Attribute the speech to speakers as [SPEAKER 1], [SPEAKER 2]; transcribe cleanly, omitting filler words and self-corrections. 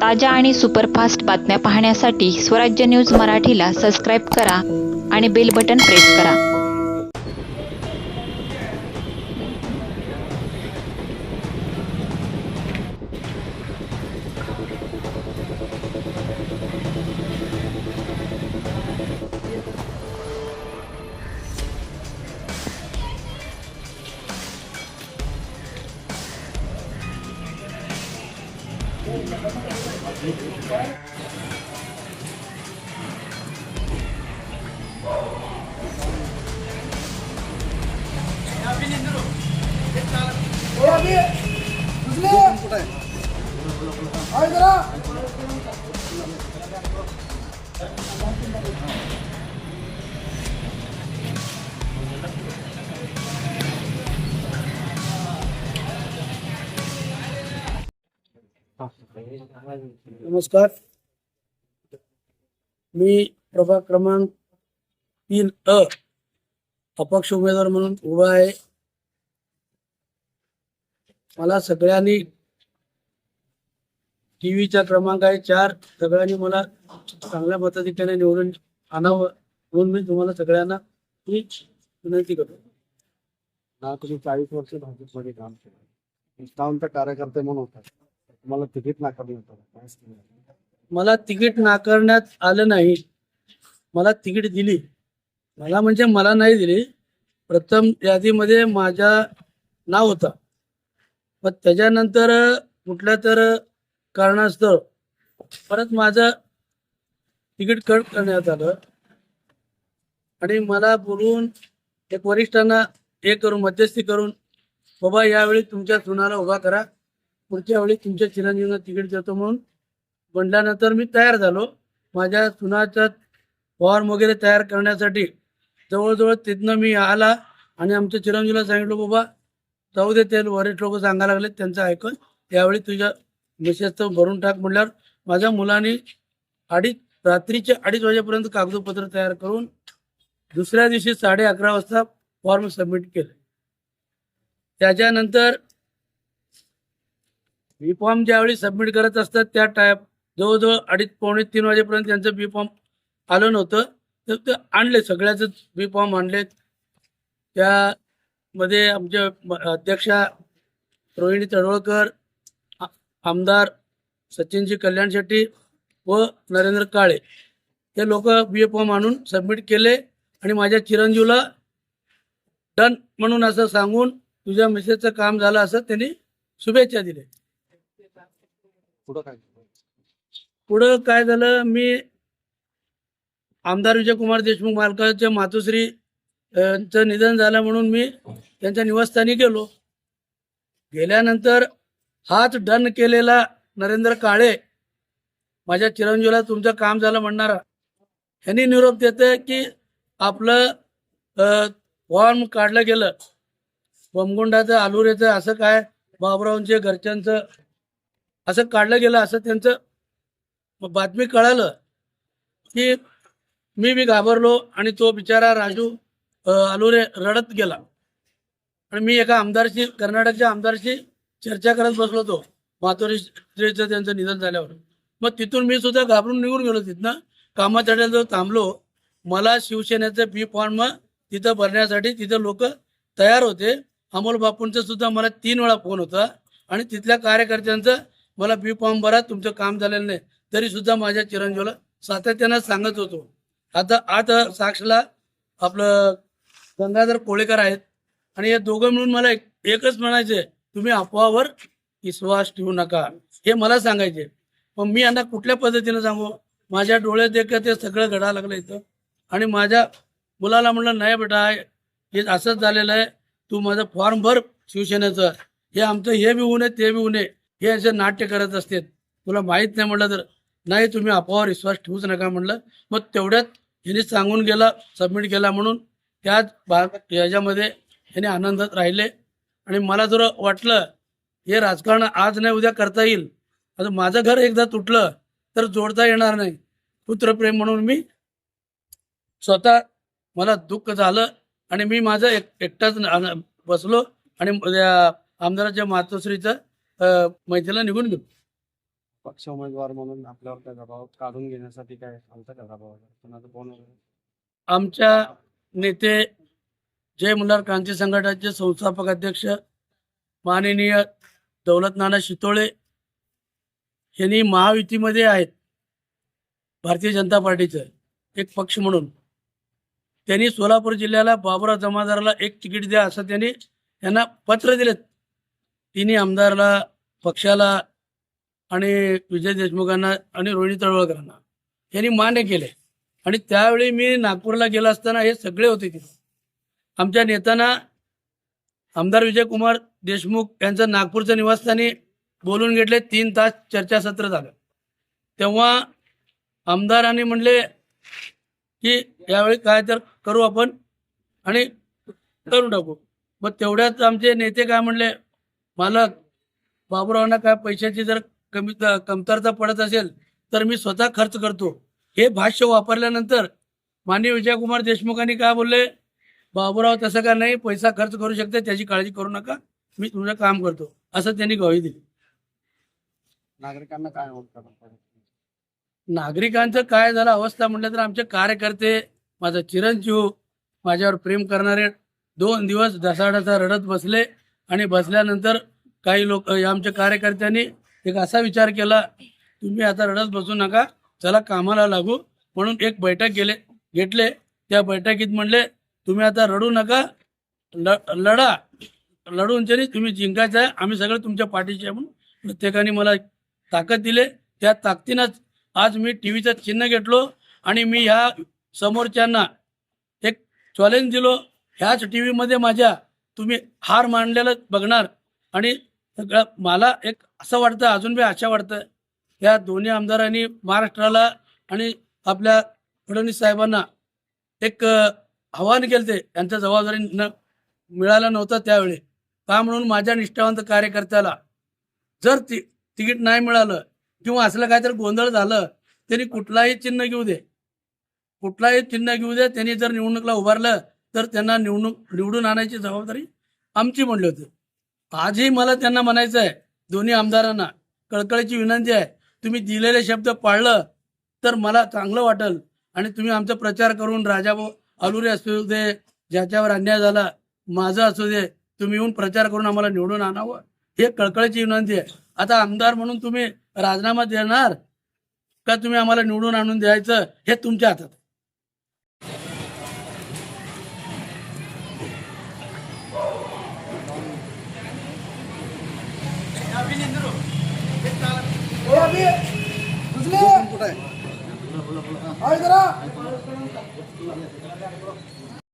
[SPEAKER 1] ताज्या आणि सुपरफास्ट बातम्या पाहण्यासाठी स्वराज्य न्यूज मराठीला सबस्क्राईब करा आणि बेल बटन प्रेस करा.
[SPEAKER 2] नमस्कार. मी प्रभाग क्रमांक 3 अपक्ष उमेदवार म्हणून उभा आहे. मला सगळ्यांनी टीव्हीचा क्रमांक आहे 4. सगळ्यांनी मला चांगल्या मताधिक्याने निवडून आणावं म्हणून मी तुम्हाला सगळ्यांना ही विनंती करतो.
[SPEAKER 3] तुम्ही 40 वर्ष भाजपमध्ये काम केलं, निष्ठावंत कार्यकर्ते म्हणून होता, तुम्हाला तिकीट नाकारलं होतं.
[SPEAKER 2] मला तिकीट नाकारण्यात आलं नाही, मला तिकीट दिली. मला म्हणजे मला नाही दिली, प्रथम यादीमध्ये माझा नाव होता, पण त्याच्यानंतर कुठल्या तर कारणास्तव परत माझं तिकीट कट करण्यात आलं आणि मला बोलून एक वरिष्ठांना हे करून मध्यस्थी करून, बाबा यावेळी तुमच्या सुनाला उभा करा, पुढच्या वेळी तुमच्या चिरंजीवांना तिकीट देतो म्हणून म्हणल्यानंतर मी तयार झालो. माझ्या सुनाचा फॉर्म वगैरे तयार करण्यासाठी जवळजवळ तिथनं मी आला आणि आमच्या चिरंजीवला सांगितलं, बाबा जाऊ दे, ते वरिष्ठ लोक सांगायला लागले त्यांचं ऐकून, यावेळी तुझ्या मिसेसचं भरून टाक म्हणल्यावर माझ्या मुलांनी रात्रीचे 2:30 वाजेपर्यंत कागदपत्र तयार करून दुसऱ्या दिवशी 11:30 वाजता फॉर्म सबमिट केले. त्याच्यानंतर बी फॉर्म ज्यावेळी सबमिट करत असतात त्या जवळजवळ 2:30-2:45 वाजेपर्यंत त्यांचं बी फॉर्म आलं नव्हतं, तर ते आणले, सगळ्याच बी फॉर्म आणले. त्यामध्ये आमच्या अध्यक्षा रोहिणी तडवळकर, आमदार सचिनजी कल्याण शेट्टी व नरेंद्र काळे हे लोक बी फॉर्म आणून सबमिट केले आणि माझ्या चिरंजीवला डन म्हणून असं सांगून तुझ्या मिसेसचं काम झालं असं त्यांनी शुभेच्छा दिल्या. पुढं काय झालं, मी आमदार विजयकुमार देशमुख मालकाच्या मातोश्री यांचं निधन झालं म्हणून मी त्यांच्या निवासस्थानी गेलो. गेल्यानंतर हाच डन केलेला नरेंद्र काळे माझ्या चिरंजीवला तुमचं काम झालं म्हणणारा ह्यांनी निरोप देते की आपलं फॉर्म काढलं गेलं, बमगुंडाचं आलुरेचं असं काय बाबरावांच्या घरच्यांचं असं काढलं गेलं असं त्यांचं बातमी कळालं की मी बी घाबरलो आणि तो बिचारा राजू आलुरे रडत गेला आणि मी एका आमदारशी, कर्नाटकच्या आमदारशी चर्चा करत बसलो होतो मातोश्रीचं त्यांचं निधन झाल्यावर. मग तिथून मी सुद्धा घाबरून निघून गेलो. तिथनं कामाच्या जो थांबलो, मला शिवसेनेचं बी फॉर्म तिथं भरण्यासाठी तिथं लोक तयार होते. अमोल बापूंचा सुद्धा मला 3 वेळा फोन होता आणि तिथल्या कार्यकर्त्यांचं मला बी फॉर्म भरा, तुमचं काम झालेलं नाही, तरी सुद्धा माझ्या चिरंजीवला सातत्यानं सांगत होतो. आता साक्षीला आपलं गंगाधर कोळेकर आहेत आणि हे दोघं मिळून मला एकच म्हणायचे, तुम्ही अफवावर विश्वास ठेवू नका, हे मला सांगायचे. मग मी यांना कुठल्या पद्धतीनं सांगू, माझ्या डोळ्यात देखत ते सगळं घडायला लागलं इथं. आणि माझ्या मुलाला म्हणलं, नाही बेटा हे असंच झालेलं आहे, तू माझं फॉर्म भर शिवसेनेचं, हे आमचं हे बी होऊ नये ते बी होऊ नये, हे असे नाट्य करत असते, तुला माहीत नाही म्हणलं तर नाही, तुम्ही अफवावर विश्वास ठेवूच नका म्हणलं. मग तेवढ्यात ह्यांनी सांगून गेला, सबमिट केला म्हणून त्याच याच्यामध्ये ह्याने आनंदात राहिले. आणि मला जर वाटलं हे राजकारण आज नाही उद्या करता येईल, आता माझं घर एकदा तुटलं तर जोडता येणार नाही, पुत्रप्रेम म्हणून मी स्वतः मला दुःख झालं आणि मी माझं एकटाच बसलो आणि आमदाराच्या मातोश्रीचं मैत्रीला निघून गेलो.
[SPEAKER 3] पक्ष उमेदवार म्हणून आपल्यावर त्या दबाव काढून घेण्यासाठी काय आमचा का दबाव आहे? कोणाचा फोन वगैरे?
[SPEAKER 2] आमच्या नेते जय मल्हार क्रांती संघटनेचे संस्थापक अध्यक्ष माननीय दौलत नाना शितोळे यांनी महायुतीमध्ये आहेत, भारतीय जनता पार्टीचं एक पक्ष म्हणून त्यांनी सोलापूर जिल्ह्याला बाबुराव जमादारला एक तिकीट द्या असं त्यांनी यांना पत्र दिलेत. तिन्ही आमदारला, पक्षाला आणि विजय देशमुखांना आणि रोहिणी तळवळकरांना यांनी मान्य केले. आणि त्यावेळी मी नागपूरला गेलो असताना हे सगळे होते तिथे. आमच्या नेत्यांना आमदार विजयकुमार देशमुख यांचं नागपूरचं निवासस्थानी बोलून घेतले. 3 तास चर्चासत्र झालं. तेव्हा आमदारांनी म्हणले की यावेळी काय तर करू आपण आणि करून टाकू. मग तेवढ्यात आमचे नेते काय म्हणले, मालक बाबुरावांना काय पैशाची जर कमतरता पडत असेल तर मी स्वतः खर्च करतो. हे भाष्य वापरल्यानंतर माननीय विजयकुमार देशमुखांनी काय बोलले, बाबुराव तसं का नाही, पैसा खर्च करू शकते, त्याची काळजी करू नका, मी तुमचं काम करतो, असं त्यांनी ग्वाही दिली.
[SPEAKER 3] नागरिकांना काय होत?
[SPEAKER 2] नागरिकांचं काय झालं अवस्था म्हटलं तर आमचे कार्यकर्ते, माझा चिरंजीव, माझ्यावर प्रेम करणारे 2 दिवस ढसाढसा रडत बसले. आणि बसल्यानंतर काही लोक आमच्या कार्यकर्त्यांनी एक असा विचार केला, तुम्ही आता रडत बसू नका, चला कामाला लागू, म्हणून एक बैठक घेतले. त्या बैठकीत म्हणले तुम्ही आता रडू नका, लढून तरी तुम्ही जिंकायचं आहे, आम्ही सगळे तुमच्या पाठीशी आहे. म्हणून प्रत्येकाने मला ताकद दिले. त्या ताकदीनंच आज मी टीव्हीचं चिन्ह घेतलो आणि मी ह्या समोरच्यांना एक चॅलेंज दिलो, ह्याच टीव्हीमध्ये माझ्या तुम्ही हार मांडलेलं बघणार. आणि सगळं मला एक असं वाटतं, अजून बी आशा वाटतं, या दोन्ही आमदारांनी महाराष्ट्राला आणि आपल्या फडणवीस साहेबांना एक आव्हान केलं. ते यांच्या जबाबदारी मिळालं नव्हतं त्यावेळी का, म्हणून माझ्या निष्ठावंत कार्यकर्त्याला जर तिकीट नाही मिळालं किंवा असलं काहीतरी गोंधळ झालं, त्यांनी कुठलाही चिन्ह घेऊ दे, त्यांनी जर निवडणुकीला उभारलं तर त्यांना निवडून आणायची जबाबदारी आमची म्हणली होती. आजही मला त्यांना म्हणायचं आहे, दोन्ही आमदारांना कळकळीची विनंती आहे, तुम्ही दिलेले शब्द पाळलं तर मला चांगलं वाटेल. आणि तुम्ही आमचा प्रचार करून राजाभाऊ आलुरे असू दे, ज्याच्यावर अन्याय झाला, माझं असू दे, तुम्ही येऊन प्रचार करून आम्हाला निवडून आणावं, हे कळकळीची विनंती आहे. आता आमदार म्हणून तुम्ही राजीनामा देणार का तुम्ही आम्हाला निवडून आणून द्यायचं, हे तुमच्या हातात.
[SPEAKER 3] कुठे आहे?